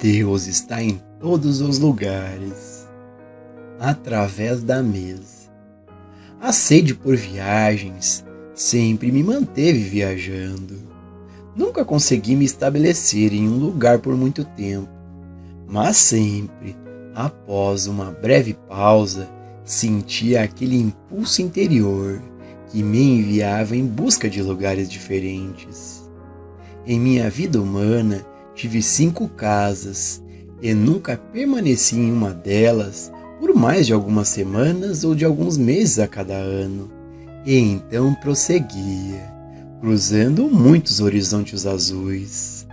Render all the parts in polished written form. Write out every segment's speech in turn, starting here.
Deus está em todos os lugares, através da mesa. A sede por viagens sempre me manteve viajando. Nunca consegui me estabelecer em um lugar por muito tempo, mas sempre, após uma breve pausa, sentia aquele impulso interior que me enviava em busca de lugares diferentes. Em minha vida humana, tive 5 casas e nunca permaneci em uma delas por mais de algumas semanas ou de alguns meses a cada ano. E então prosseguia, cruzando muitos horizontes azuis.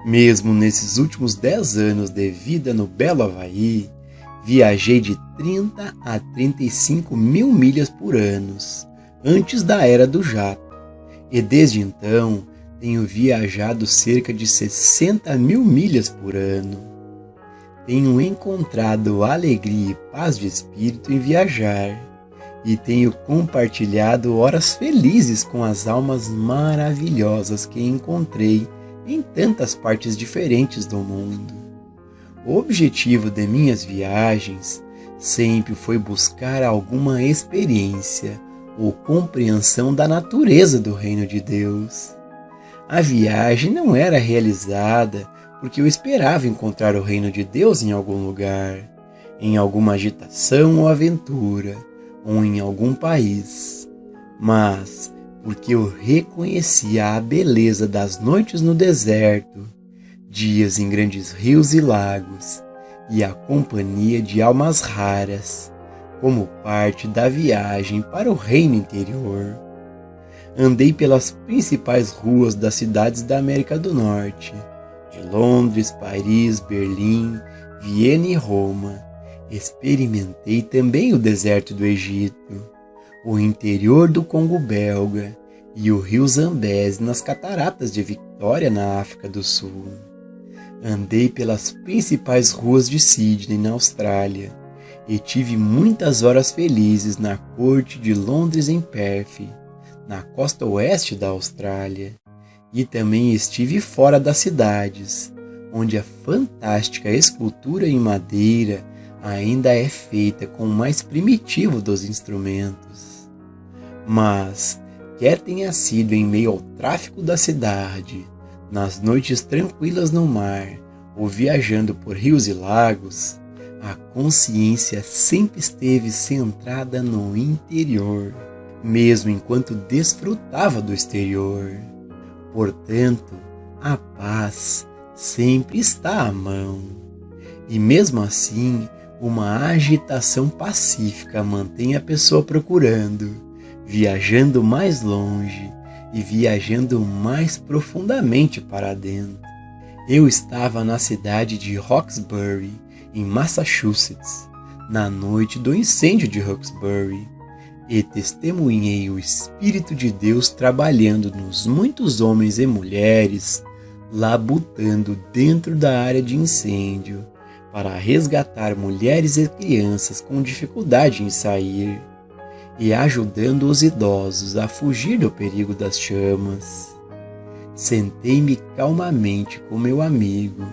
Mesmo nesses últimos 10 anos de vida no belo Havaí, viajei de 30 a 35 mil milhas por ano, antes da era do jato. E desde então, tenho viajado cerca de 60 mil milhas por ano. Tenho encontrado alegria e paz de espírito em viajar. E tenho compartilhado horas felizes com as almas maravilhosas que encontrei em tantas partes diferentes do mundo. O objetivo de minhas viagens sempre foi buscar alguma experiência ou compreensão da natureza do reino de Deus. A viagem não era realizada porque eu esperava encontrar o reino de Deus em algum lugar, em alguma agitação ou aventura, ou em algum país, mas porque eu reconhecia a beleza das noites no deserto, dias em grandes rios e lagos, e a companhia de almas raras, como parte da viagem para o reino interior. Andei pelas principais ruas das cidades da América do Norte, de Londres, Paris, Berlim, Viena e Roma. Experimentei também o deserto do Egito, o interior do Congo belga e o rio Zambeze nas cataratas de Victoria na África do Sul. Andei pelas principais ruas de Sydney na Austrália e tive muitas horas felizes na corte de Londres em Perth, na costa oeste da Austrália, e também estive fora das cidades, onde a fantástica escultura em madeira ainda é feita com o mais primitivo dos instrumentos. Mas, quer tenha sido em meio ao tráfico da cidade, nas noites tranquilas no mar, ou viajando por rios e lagos, a consciência sempre esteve centrada no interior, mesmo enquanto desfrutava do exterior. Portanto, a paz sempre está à mão. E mesmo assim, uma agitação pacífica mantém a pessoa procurando, viajando mais longe e viajando mais profundamente para dentro. Eu estava na cidade de Roxbury, em Massachusetts, na noite do incêndio de Roxbury, e testemunhei o Espírito de Deus trabalhando nos muitos homens e mulheres labutando dentro da área de incêndio, para resgatar mulheres e crianças com dificuldade em sair e ajudando os idosos a fugir do perigo das chamas. Sentei-me calmamente com meu amigo,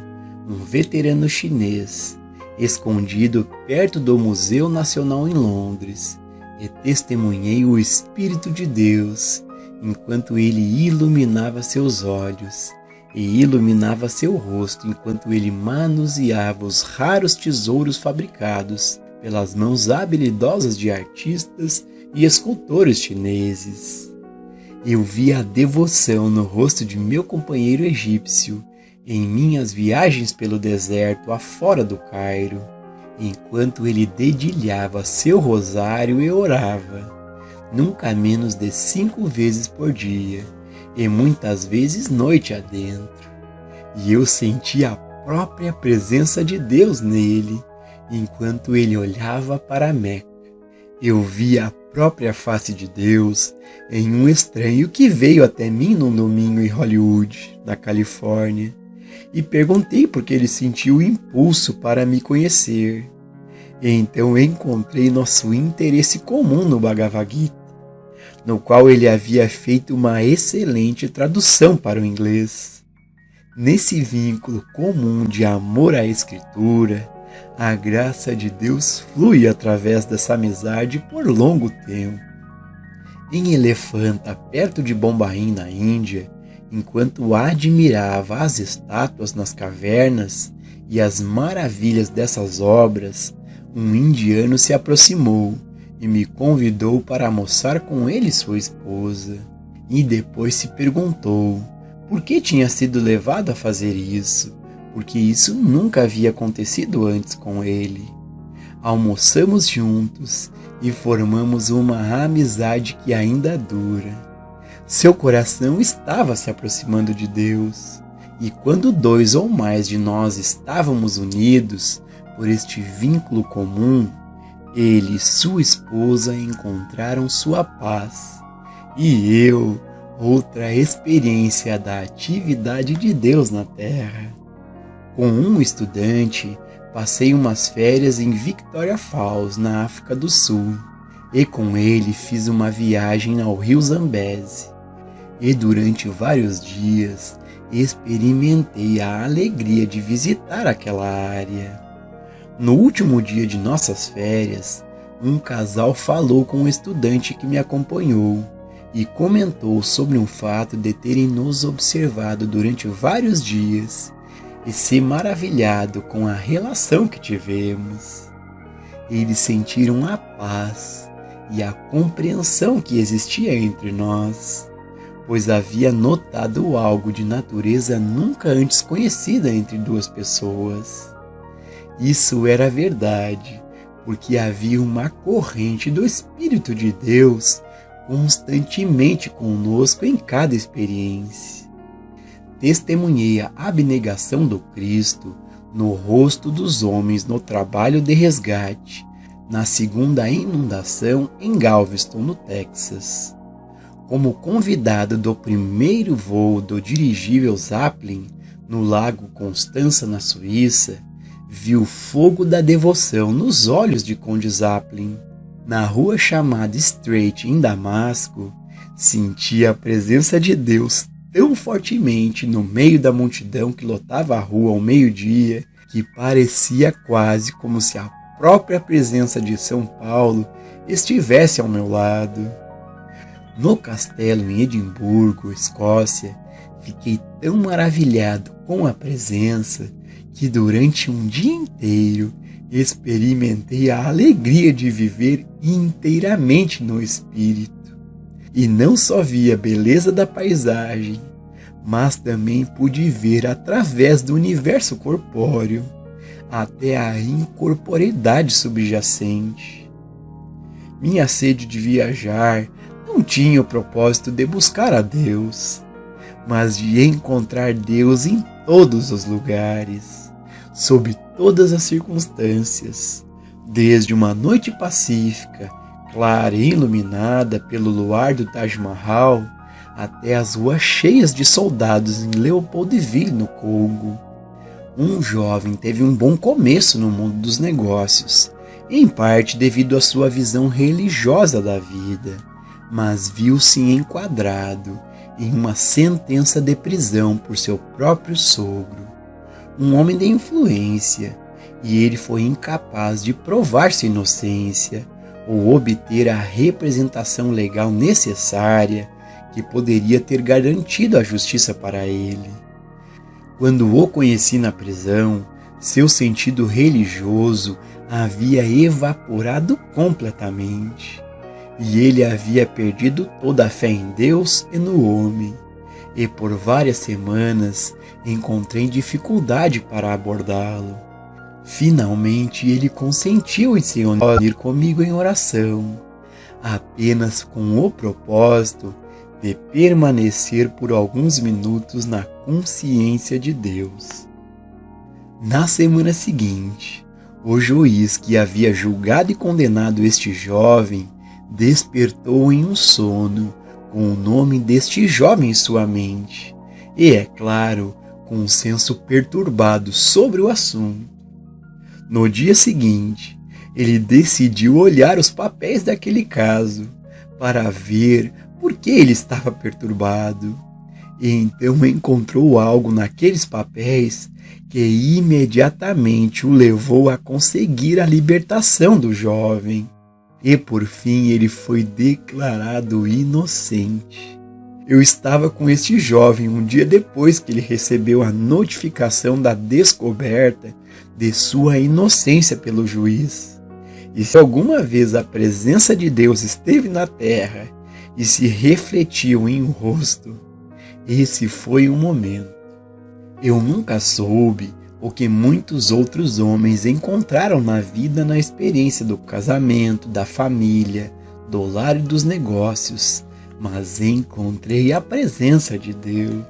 um veterano chinês, escondido perto do Museu Nacional em Londres, e testemunhei o Espírito de Deus enquanto ele iluminava seus olhos e iluminava seu rosto enquanto ele manuseava os raros tesouros fabricados pelas mãos habilidosas de artistas e escultores chineses. Eu vi a devoção no rosto de meu companheiro egípcio em minhas viagens pelo deserto afora do Cairo, enquanto ele dedilhava seu rosário e orava, nunca menos de 5 vezes por dia, e muitas vezes noite adentro, e eu senti a própria presença de Deus nele, enquanto ele olhava para Meca. Eu vi a própria face de Deus em um estranho que veio até mim num domingo em Hollywood, na Califórnia, e perguntei por que ele sentiu o impulso para me conhecer. E então encontrei nosso interesse comum no Bhagavad Gita, no qual ele havia feito uma excelente tradução para o inglês. Nesse vínculo comum de amor à Escritura, a graça de Deus flui através dessa amizade por longo tempo. Em Elefanta, perto de Bombaim, na Índia, enquanto admirava as estátuas nas cavernas e as maravilhas dessas obras, um indiano se aproximou e me convidou para almoçar com ele e sua esposa. E depois se perguntou por que tinha sido levado a fazer isso, porque isso nunca havia acontecido antes com ele. Almoçamos juntos e formamos uma amizade que ainda dura. Seu coração estava se aproximando de Deus, e quando 2 ou mais de nós estávamos unidos por este vínculo comum, ele e sua esposa encontraram sua paz, e eu, outra experiência da atividade de Deus na terra. Com um estudante, passei umas férias em Victoria Falls, na África do Sul, e com ele fiz uma viagem ao rio Zambeze. E durante vários dias experimentei a alegria de visitar aquela área. No último dia de nossas férias, um casal falou com um estudante que me acompanhou e comentou sobre um fato de terem nos observado durante vários dias e se maravilhado com a relação que tivemos. Eles sentiram a paz e a compreensão que existia entre nós, pois havia notado algo de natureza nunca antes conhecida entre 2 pessoas. Isso era verdade, porque havia uma corrente do Espírito de Deus constantemente conosco em cada experiência. Testemunhei a abnegação do Cristo no rosto dos homens no trabalho de resgate, na segunda inundação em Galveston, no Texas. Como convidado do primeiro voo do dirigível Zeppelin no Lago Constança, na Suíça, vi o fogo da devoção nos olhos de Conde Zeppelin. Na rua chamada Straight, em Damasco, senti a presença de Deus tão fortemente no meio da multidão que lotava a rua ao meio-dia, que parecia quase como se a própria presença de São Paulo estivesse ao meu lado. No castelo em Edimburgo, Escócia, fiquei tão maravilhado com a presença que durante um dia inteiro experimentei a alegria de viver inteiramente no Espírito. E não só vi a beleza da paisagem, mas também pude ver através do universo corpóreo até a incorporeidade subjacente. Minha sede de viajar não tinha o propósito de buscar a Deus, mas de encontrar Deus em todos os lugares, sob todas as circunstâncias, desde uma noite pacífica, clara e iluminada pelo luar do Taj Mahal, até as ruas cheias de soldados em Leopoldville, no Congo. Um jovem teve um bom começo no mundo dos negócios, em parte devido à sua visão religiosa da vida, mas viu-se enquadrado em uma sentença de prisão por seu próprio sogro, um homem de influência, e ele foi incapaz de provar sua inocência ou obter a representação legal necessária que poderia ter garantido a justiça para ele. Quando o conheci na prisão, seu sentido religioso havia evaporado completamente, e ele havia perdido toda a fé em Deus e no homem, e por várias semanas encontrei dificuldade para abordá-lo. Finalmente ele consentiu em se unir comigo em oração, apenas com o propósito de permanecer por alguns minutos na consciência de Deus. Na semana seguinte, o juiz que havia julgado e condenado este jovem despertou em um sono com o nome deste jovem em sua mente e, é claro, com um senso perturbado sobre o assunto. No dia seguinte, ele decidiu olhar os papéis daquele caso para ver por que ele estava perturbado. E então encontrou algo naqueles papéis que imediatamente o levou a conseguir a libertação do jovem. E por fim ele foi declarado inocente. Eu estava com este jovem um dia depois que ele recebeu a notificação da descoberta de sua inocência pelo juiz. E se alguma vez a presença de Deus esteve na terra e se refletiu em um rosto, esse foi o momento. Eu nunca soube o que muitos outros homens encontraram na vida na experiência do casamento, da família, do lar e dos negócios, mas encontrei a presença de Deus,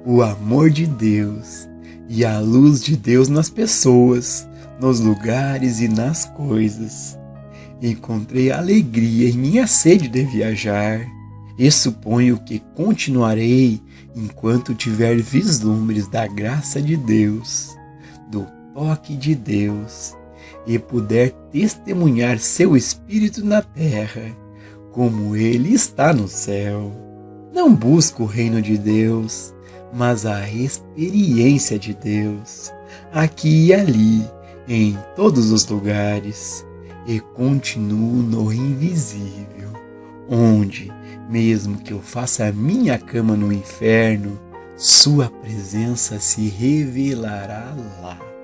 o amor de Deus e a luz de Deus nas pessoas, nos lugares e nas coisas. Encontrei alegria em minha sede de viajar e suponho que continuarei enquanto tiver vislumbres da graça de Deus, do toque de Deus e puder testemunhar seu Espírito na terra, como ele está no céu. Não busco o reino de Deus, mas a experiência de Deus, aqui e ali, em todos os lugares, e continuo no invisível, onde, mesmo que eu faça a minha cama no inferno, sua presença se revelará lá.